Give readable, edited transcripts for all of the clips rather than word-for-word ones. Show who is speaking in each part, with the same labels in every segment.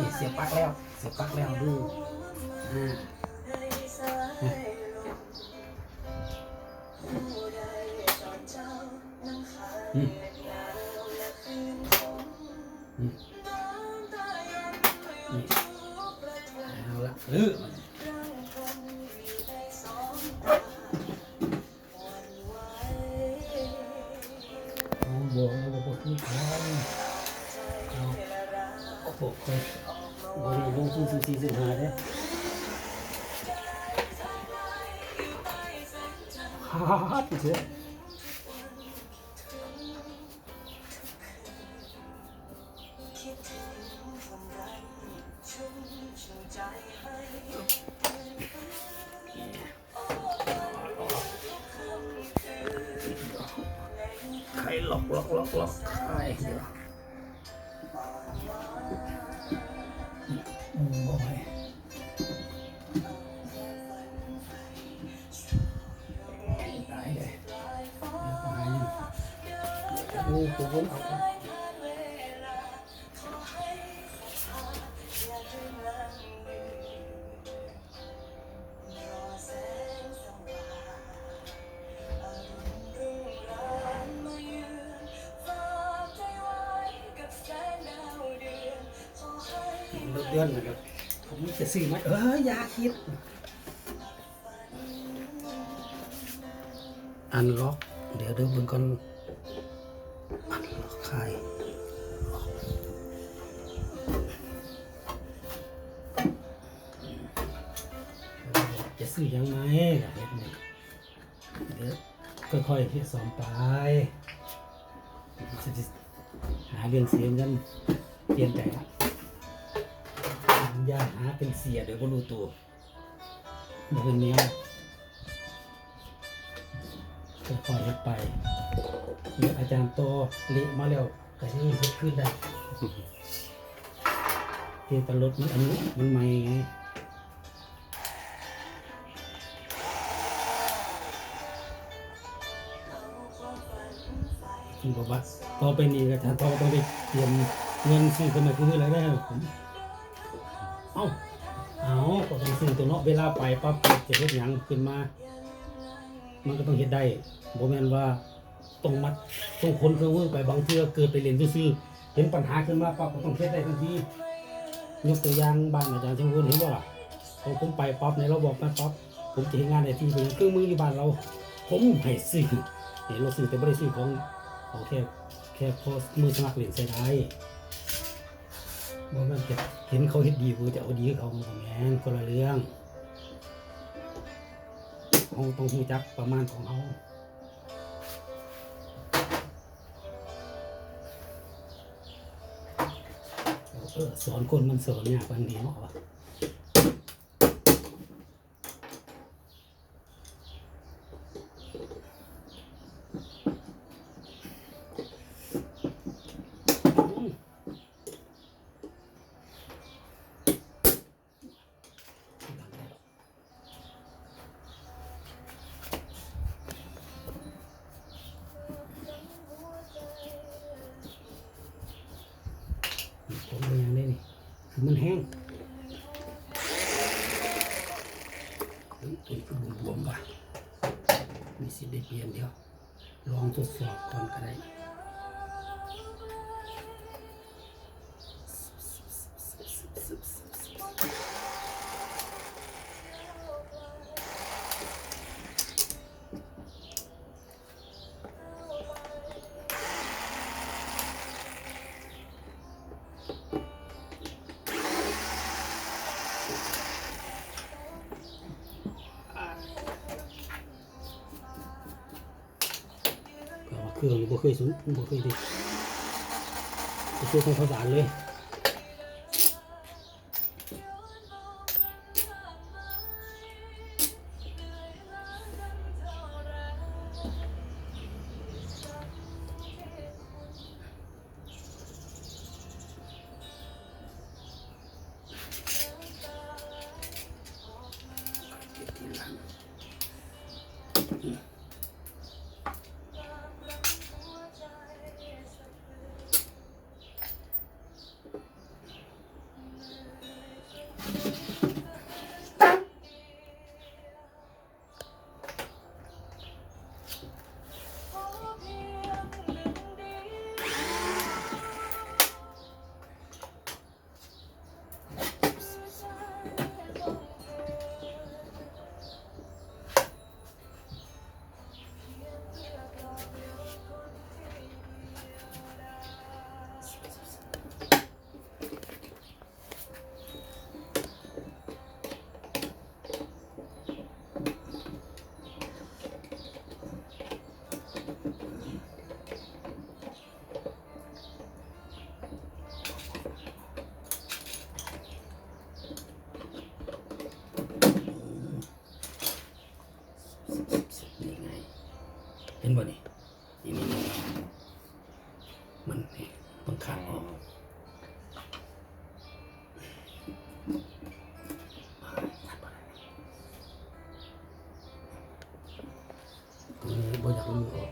Speaker 1: นี่เสียบปลั๊กแล้วดูอ่าอืมนี่เอาละบวกแล้วบวกที่ท้องเอาโอ้โหเคยบริลงทุน4-5เด้ฮ่าเสียใครล็อกใครเดี๋ยวโอ้ยตายเลยโอ้โหเอาเดือนนะครับผมจะซื้อไหมอย่าคิดอันล็อกเดี๋ยวเบิ่งก่อนอันล็อกใครจะซื้อยังไงล่ะเดี๋ยวค่อยๆที่ซ้อมไปจะหาเรื่องเสียงกันเปลี่ยนใจละอย่าหาเป็นเสียเดี๋ยวก็รู้ตัวบ่เป็นแนวค่อยๆไปเนี่ยอาจารย์โตเละมาแล้วก็ยังเฮ็ดขึ้นได้เพียงแต่รถมันอันนี้มันใหม่ไงที่บอกว่าต่อไปนี้อาจารย์โตต้องไปเตรียมเงินซื้อสมัยคืออะไรได้ผมเอาก็ต้องซื้อตัวเนาะเวลาไปปั๊บจะเฮ็ดหยังขึ้นมามันก็ต้องเฮ็ดได้บ่แม่นว่าต้องมัดต้องคนเครื่องมือไปบางเทื่อเกิดไปเล่นซื่อๆเห็นปัญหาขึ้นมาปั๊บก็ต้องเฮ็ดได้ทันทียกตัวอย่างบ้านอาจารย์เชียงพูนเห็นบ่ล่ะพอผมไปปั๊บในเราบอกมาปั๊บผมจะเฮ็ดงานได้ที่เป็นเครื่องมือที่บ้านเราผมให้ซื้อเห็นเราซื้อแต่บ่ได้ซื้อของเอาแค่พอมือสมัครเล่นใส่ได้บ่แม่นจะเห็นเขาเฮ็ดดีกูจะเอาดีกับเขาบ่แม่นคนละเรื่องเราต้องรู้จักประมาณของเราสอนคนมันสอนยากบางทีเนาะวะผมเป็นอย่างนี้นี่คือมันแห้งตัวคือบวมๆว่ะมีสิทธิ์ได้เปลี่ยนเดียวลองทดสอบก่อนก็ได้เครื่องบ่เคยดิบ่เคยทำข้าวสารเลย ตรงนี้บ่อยากลืมออ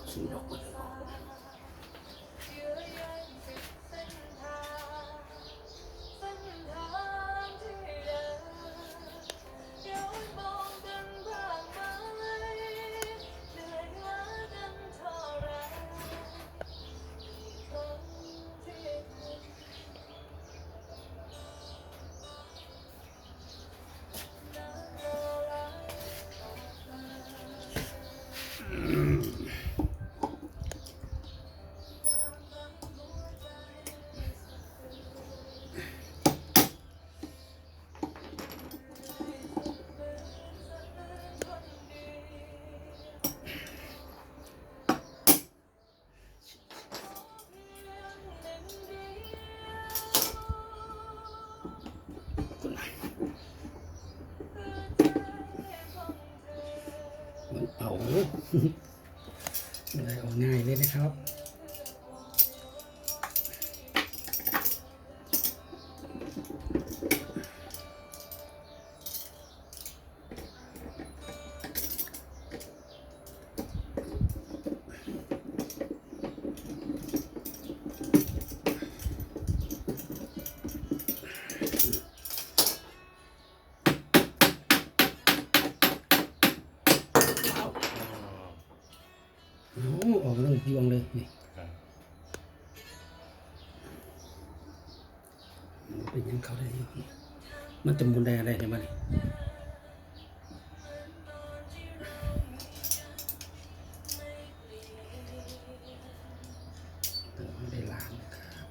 Speaker 1: กสีดอกมันเอาอะไรออกง่ายเลยนะครับออกมาตั้งยวงเลยนี่เป็นยังเขาได้อยู่นี่มันจะมุนได้อะไรเนี่ยมันนี่แต่ไม่ได้ล้างนะครับ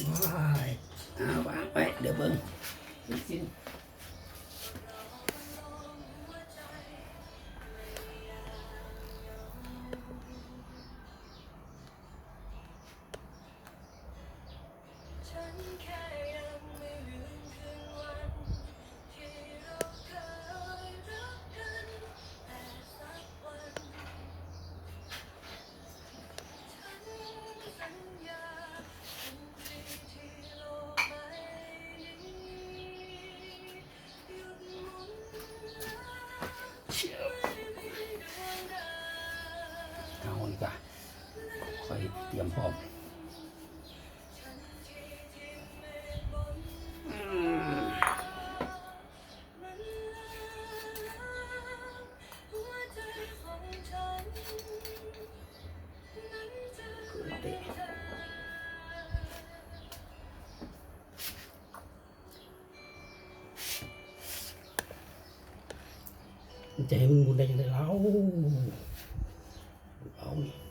Speaker 1: ว้ายเอาวางไปเดี๋ยวเบิ้งสิ้นเอาดีกว่าค่อยเตรียมพร้อมจะให้มันมุนได้ยังไงเราเอานี่